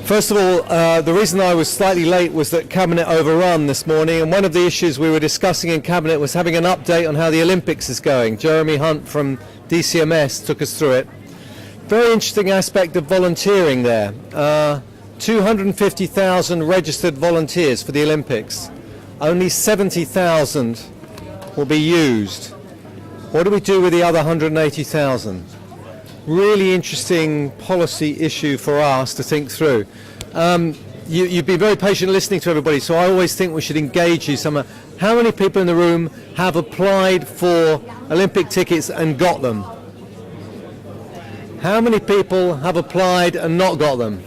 First of all, the reason I was slightly late was that Cabinet overrun this morning, and one of the issues we were discussing in Cabinet was having an update on how the Olympics is going. Jeremy Hunt from DCMS took us through it. Very interesting aspect of volunteering there. 250,000 registered volunteers for the Olympics. Only 70,000 will be used. What do we do with the other 180,000? Really interesting policy issue for us to think through. You've been very patient listening to everybody, so I always think we should engage you somehow. How many people in the room have applied for Olympic tickets and got them? How many people have applied and not got them?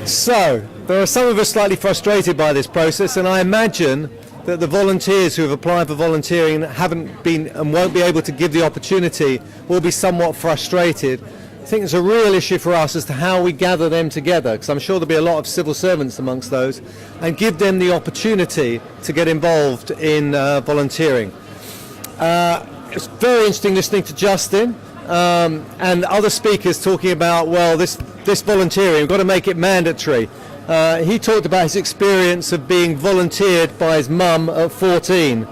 So, there are some of us slightly frustrated by this process, and I imagine that the volunteers who have applied for volunteering haven't been and won't be able to give the opportunity will be somewhat frustrated. I think it's a real issue for us as to how we gather them together, because I'm sure there'll be a lot of civil servants amongst those, and give them the opportunity to get involved in volunteering. It's very interesting listening to Justin and other speakers talking about, well, this volunteering, we've got to make it mandatory. He talked about his experience of being volunteered by his mum at 14.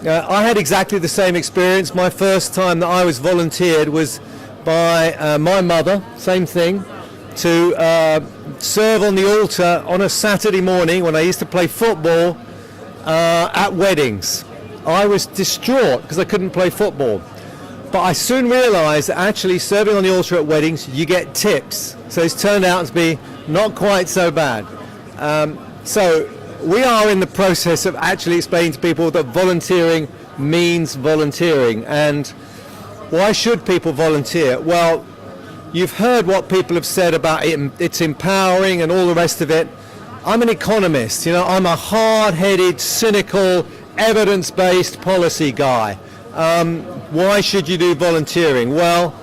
I had exactly the same experience. My first time that I was volunteered was by my mother, same thing, to serve on the altar on a Saturday morning when I used to play football at weddings. I was distraught because I couldn't play football. But I soon realised that actually serving on the altar at weddings, you get tips. So it's turned out to be not quite so bad. So we are in the process of actually explaining to people that volunteering means volunteering. And why should people volunteer? Well, you've heard what people have said about it, it's empowering and all the rest of it. I'm an economist, you know, I'm a hard-headed, cynical, evidence-based policy guy. Why should you do volunteering? Well,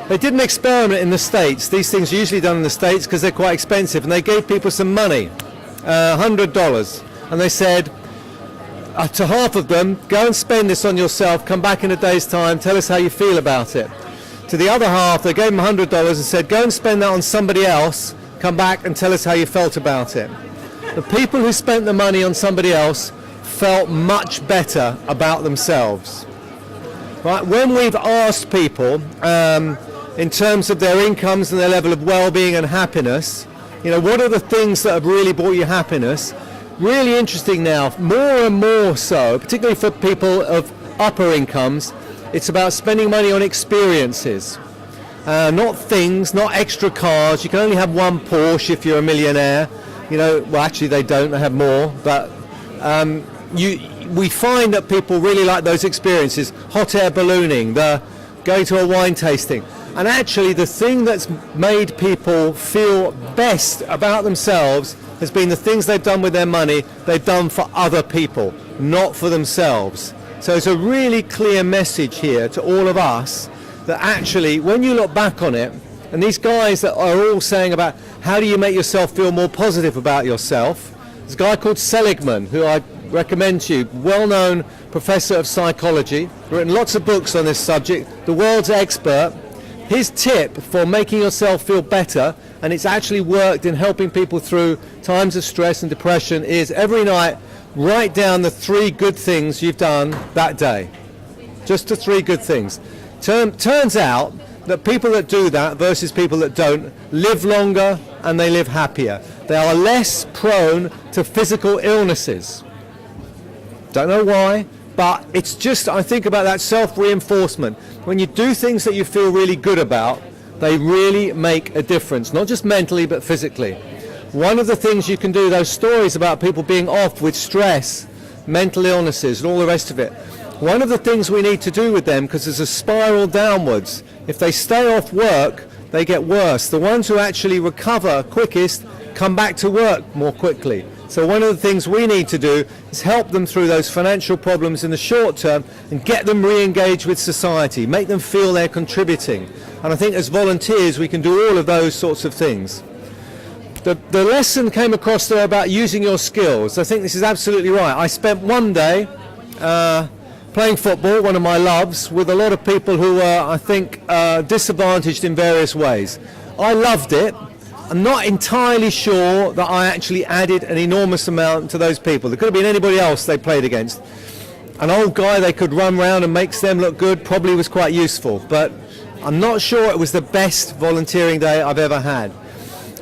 they did an experiment in the States. These things are usually done in the States because they're quite expensive, and they gave people some money, $100, and they said to half of them, go and spend this on yourself, come back in a day's time, tell us how you feel about it. To the other half, they gave them $100 and said, go and spend that on somebody else, come back and tell us how you felt about it. The people who spent the money on somebody else felt much better about themselves. Right? When we've asked people in terms of their incomes and their level of well-being and happiness, you know, what are the things that have really brought you happiness? Really interesting now, more and more so, particularly for people of upper incomes, it's about spending money on experiences. Not things, not extra cars. You can only have one Porsche if you're a millionaire. You know, well, actually they don't, they have more, but we find that people really like those experiences, hot air ballooning, the going to a wine tasting. And actually the thing that's made people feel best about themselves has been the things they've done with their money, they've done for other people, not for themselves. So it's a really clear message here to all of us that actually when you look back on it, and these guys that are all saying about how do you make yourself feel more positive about yourself, there's a guy called Seligman, who I recommend to you, well-known professor of psychology, written lots of books on this subject, the world's expert. His tip for making yourself feel better, and it's actually worked in helping people through times of stress and depression, is every night write down the 3 good things you've done that day. Just the 3 good things. Turns out that people that do that versus people that don't live longer and they live happier. They are less prone to physical illnesses. Don't know why, but it's just, I think about that self-reinforcement. When you do things that you feel really good about, they really make a difference, not just mentally, but physically. One of the things you can do, those stories about people being off with stress, mental illnesses, and all the rest of it, one of the things we need to do with them, because there's a spiral downwards, if they stay off work, they get worse. The ones who actually recover quickest come back to work more quickly. So one of the things we need to do is help them through those financial problems in the short term and get them re-engaged with society, make them feel they're contributing. And I think as volunteers we can do all of those sorts of things. The lesson came across there about using your skills. I think this is absolutely right. I spent one day playing football, one of my loves, with a lot of people who were, I think, disadvantaged in various ways. I loved it. I'm not entirely sure that I actually added an enormous amount to those people. There could have been anybody else they played against. An old guy they could run around and makes them look good probably was quite useful, but I'm not sure it was the best volunteering day I've ever had.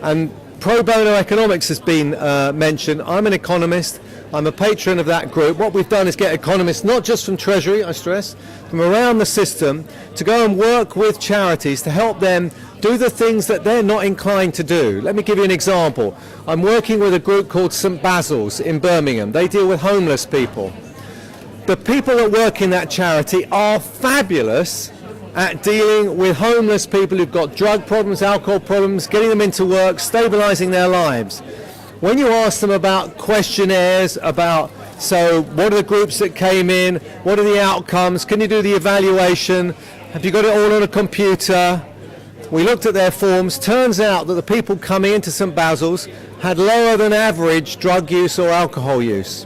And pro bono economics has been mentioned. I'm an economist. I'm a patron of that group. What we've done is get economists, not just from Treasury, I stress, from around the system, to go and work with charities to help them do the things that they're not inclined to do. Let me give you an example. I'm working with a group called St Basil's in Birmingham. They deal with homeless people. The people that work in that charity are fabulous at dealing with homeless people who've got drug problems, alcohol problems, getting them into work, stabilising their lives. When you ask them about questionnaires, about, so what are the groups that came in, what are the outcomes, can you do the evaluation, have you got it all on a computer? We looked at their forms. Turns out that the people coming into St Basil's had lower than average drug use or alcohol use.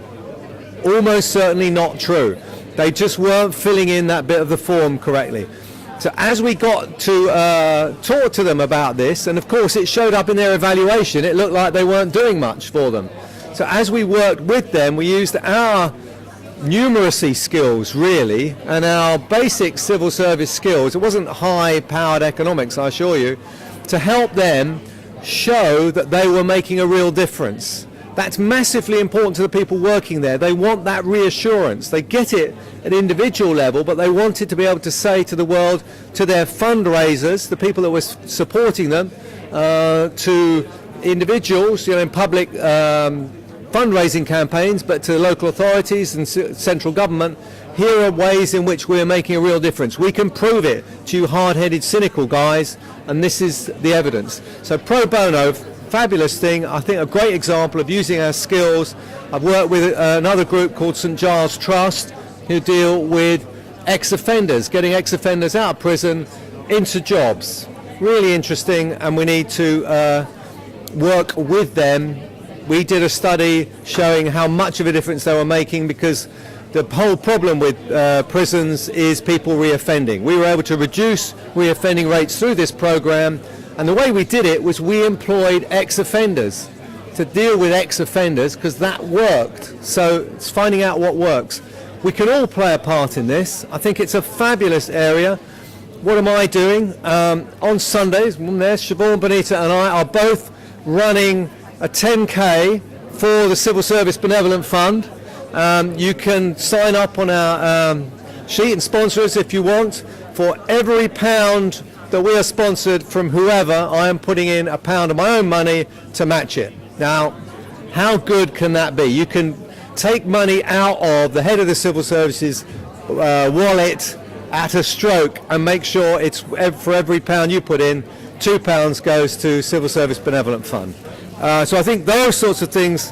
Almost certainly not true. They just weren't filling in that bit of the form correctly. So as we got to talk to them about this, and of course it showed up in their evaluation, it looked like they weren't doing much for them. So as we worked with them, we used our numeracy skills really, and our basic civil service skills. It wasn't high-powered economics, I assure you, to help them show that they were making a real difference. That's massively important to the people working there. They want that reassurance. They get it at individual level, but they wanted to be able to say to the world, to their fundraisers, the people that were supporting them, to individuals, in public fundraising campaigns, but to local authorities and central government, here are ways in which we're making a real difference. We can prove it to you hard-headed, cynical guys, and this is the evidence. So pro bono, fabulous thing. I think a great example of using our skills. I've worked with another group called St Giles Trust, who deal with ex-offenders, getting ex-offenders out of prison into jobs. Really interesting, and we need to work with them. We did a study showing how much of a difference they were making, because the whole problem with prisons is people reoffending. We were able to reduce reoffending rates through this program, and the way we did it was we employed ex-offenders to deal with ex-offenders, because that worked. So it's finding out what works. We can all play a part in this. I think it's a fabulous area. What am I doing? On Sundays, there's Siobhan, Bonita and I are both running a 10K for the Civil Service Benevolent Fund. You can sign up on our sheet and sponsor us if you want. For every pound that we are sponsored from whoever, I am putting in a pound of my own money to match it. Now, how good can that be? You can take money out of the head of the Civil Services wallet at a stroke and make sure it's for every pound you put in, £2 goes to Civil Service Benevolent Fund. So I think those sorts of things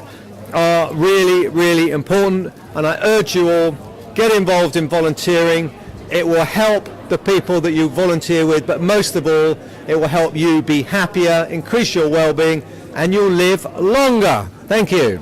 are really, really important, and I urge you all, get involved in volunteering. It will help the people that you volunteer with, but most of all, it will help you be happier, increase your well-being, and you'll live longer. Thank you.